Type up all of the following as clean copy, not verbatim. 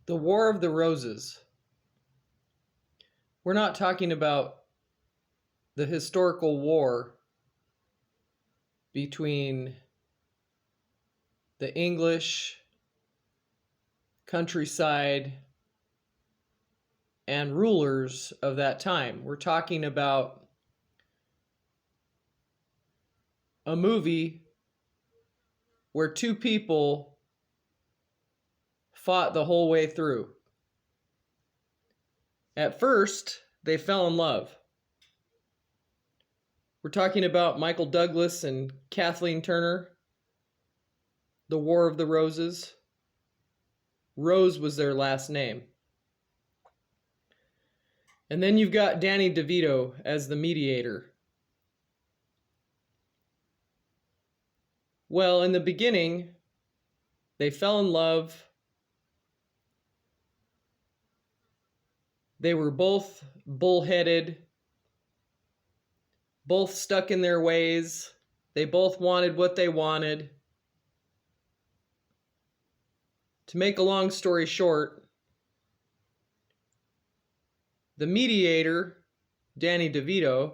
The War of the Roses. We're not talking about the historical war between the English countryside and rulers of that time. We're talking about a movie where two people fought the whole way through. At first, they fell in love. We're talking about Michael Douglas and Kathleen Turner, The War of the Roses. Rose was their last name. And then you've got Danny DeVito as the mediator. Well, in the beginning, they fell in love. They were both bullheaded, both stuck in their ways. They both wanted what they wanted. To make a long story short, the mediator, Danny DeVito,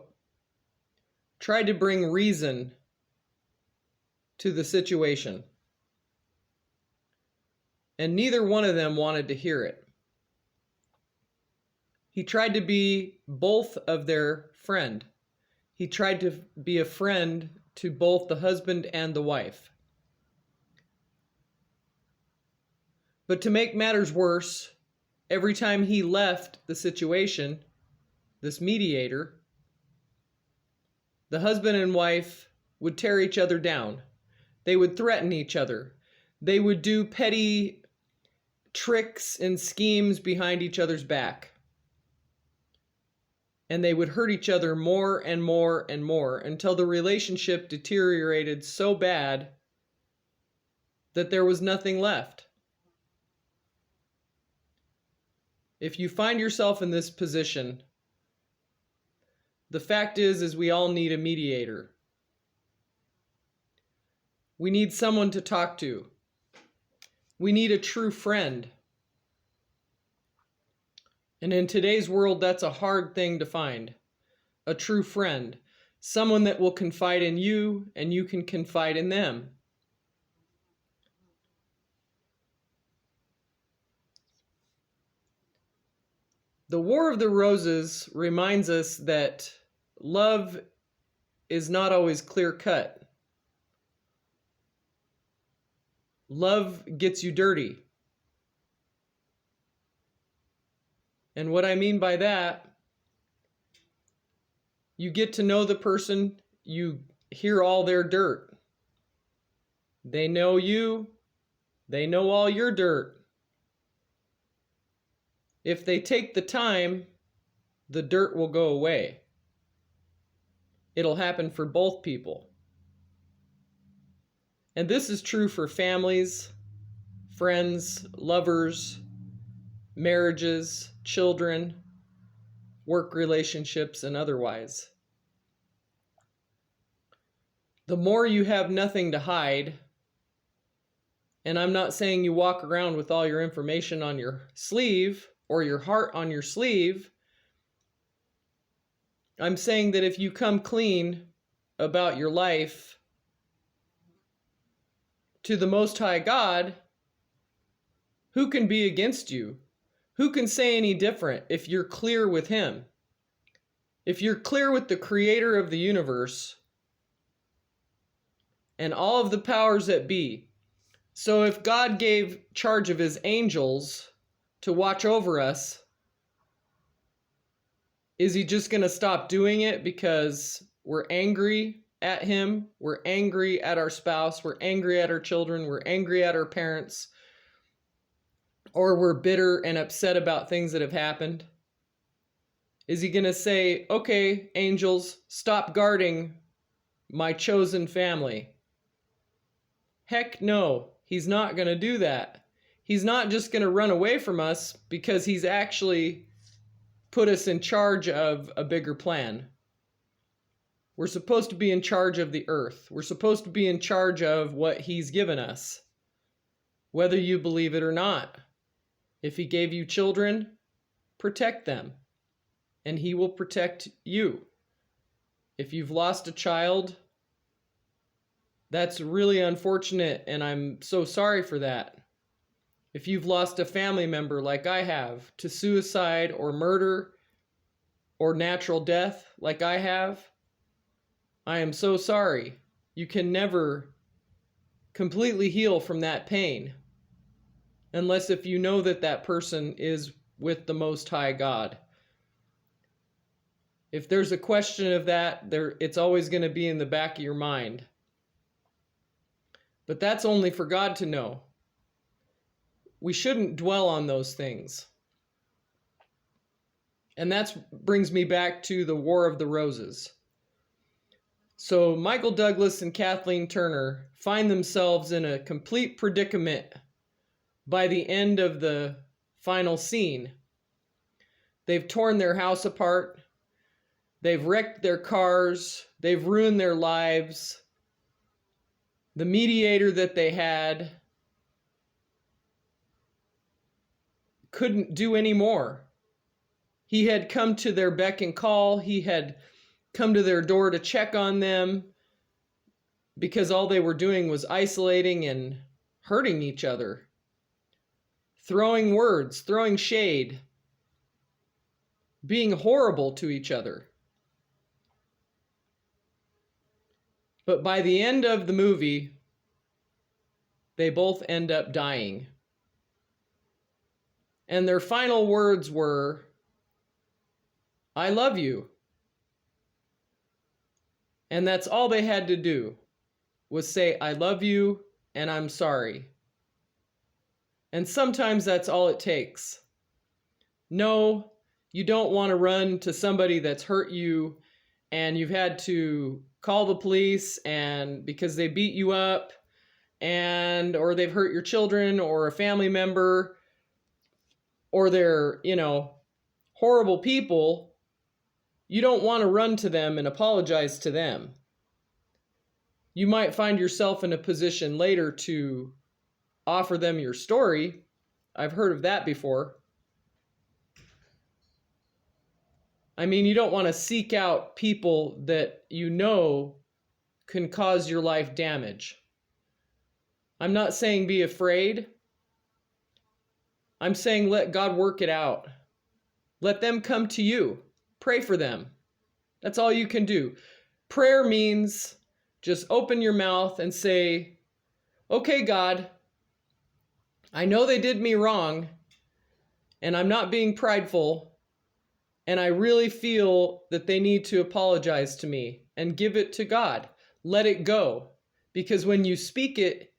tried to bring reason to the situation. And neither one of them wanted to hear it. He tried to be both of their friend. He tried to be a friend to both the husband and the wife. But to make matters worse, every time he left the situation, this mediator, the husband and wife would tear each other down. They would threaten each other. They would do petty tricks and schemes behind each other's back. And they would hurt each other more and more and more until the relationship deteriorated so bad that there was nothing left. If you find yourself in this position, the fact is we all need a mediator. We need someone to talk to. We need a true friend. And in today's world, that's a hard thing to find. A true friend. Someone that will confide in you and you can confide in them. The War of the Roses reminds us that love is not always clear-cut. Love gets you dirty. And what I mean by that, you get to know the person, you hear all their dirt. They know you, they know all your dirt. If they take the time, the dirt will go away. It'll happen for both people. And this is true for families, friends, lovers, marriages, children, work relationships, and otherwise. The more you have nothing to hide, and I'm not saying you walk around with all your information on your sleeve or your heart on your sleeve, I'm saying that if you come clean about your life to the Most High God, who can be against you? Who can say any different if you're clear with Him? If you're clear with the Creator of the universe and all of the powers that be. So if God gave charge of His angels to watch over us, is He just going to stop doing it because we're angry at Him? We're angry at our spouse. We're angry at our children. We're angry at our parents. Or we're bitter and upset about things that have happened? Is He going to say, okay, angels, stop guarding my chosen family? Heck no, He's not going to do that. He's not just going to run away from us because He's actually put us in charge of a bigger plan. We're supposed to be in charge of the earth. We're supposed to be in charge of what He's given us, whether you believe it or not. If he gave you children, protect them, and he will protect you. If you've lost a child, that's really unfortunate, and I'm so sorry for that. If you've lost a family member like I have to suicide or murder or natural death like I have, I am so sorry. You can never completely heal from that pain unless if you know that that person is with the Most High God. If there's a question of that, it's always going to be in the back of your mind. But that's only for God to know. We shouldn't dwell on those things. And that brings me back to the War of the Roses. So Michael Douglas and Kathleen Turner find themselves in a complete predicament by the end of the final scene. They've torn their house apart. They've wrecked their cars. They've ruined their lives. The mediator that they had couldn't do any more. He had come to their beck and call. He had come to their door to check on them because all they were doing was isolating and hurting each other, throwing words, throwing shade, being horrible to each other. But by the end of the movie, they both end up dying. And their final words were, "I love you." And that's all they had to do, was say, "I love you and I'm sorry." And sometimes that's all it takes. No, you don't want to run to somebody that's hurt you and you've had to call the police and because they beat you up or they've hurt your children or a family member or they're, horrible people. You don't want to run to them and apologize to them. You might find yourself in a position later to offer them your story. I've heard of that before. I mean, you don't want to seek out people that you know can cause your life damage. I'm not saying be afraid. I'm saying let God work it out. Let them come to you. Pray for them. That's all you can do. Prayer means just open your mouth and say, "Okay, God, I know they did me wrong, and I'm not being prideful, and I really feel that they need to apologize to me," and give it to God. Let it go. Because when you speak it,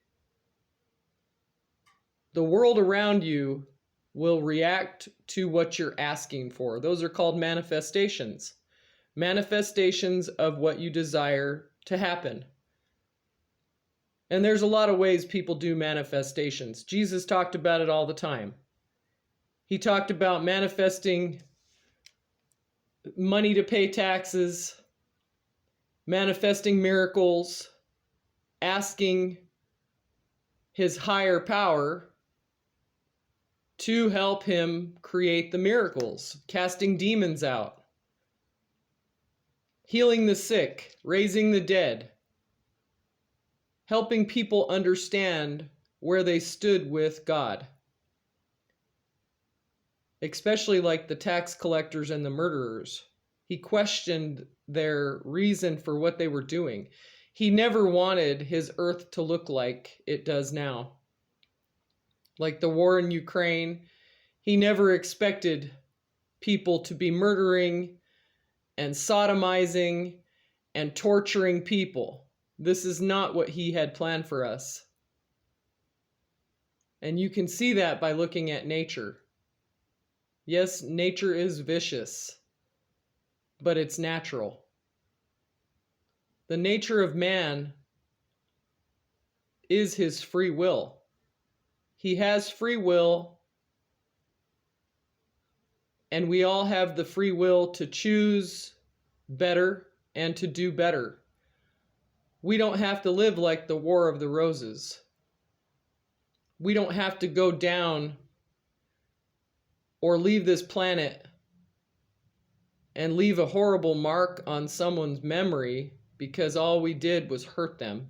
the world around you will react to what you're asking for. Those are called manifestations. Manifestations of what you desire to happen. And there's a lot of ways people do manifestations. Jesus talked about it all the time. He talked about manifesting money to pay taxes, manifesting miracles, asking his higher power to help him create the miracles, casting demons out, healing the sick, raising the dead, helping people understand where they stood with God. Especially like the tax collectors and the murderers. He questioned their reason for what they were doing. He never wanted his earth to look like it does now. Like the war in Ukraine, he never expected people to be murdering and sodomizing and torturing people. This is not what he had planned for us. And you can see that by looking at nature. Yes, nature is vicious, but it's natural. The nature of man is his free will. He has free will, and we all have the free will to choose better and to do better. We don't have to live like the War of the Roses. We don't have to go down or leave this planet and leave a horrible mark on someone's memory because all we did was hurt them.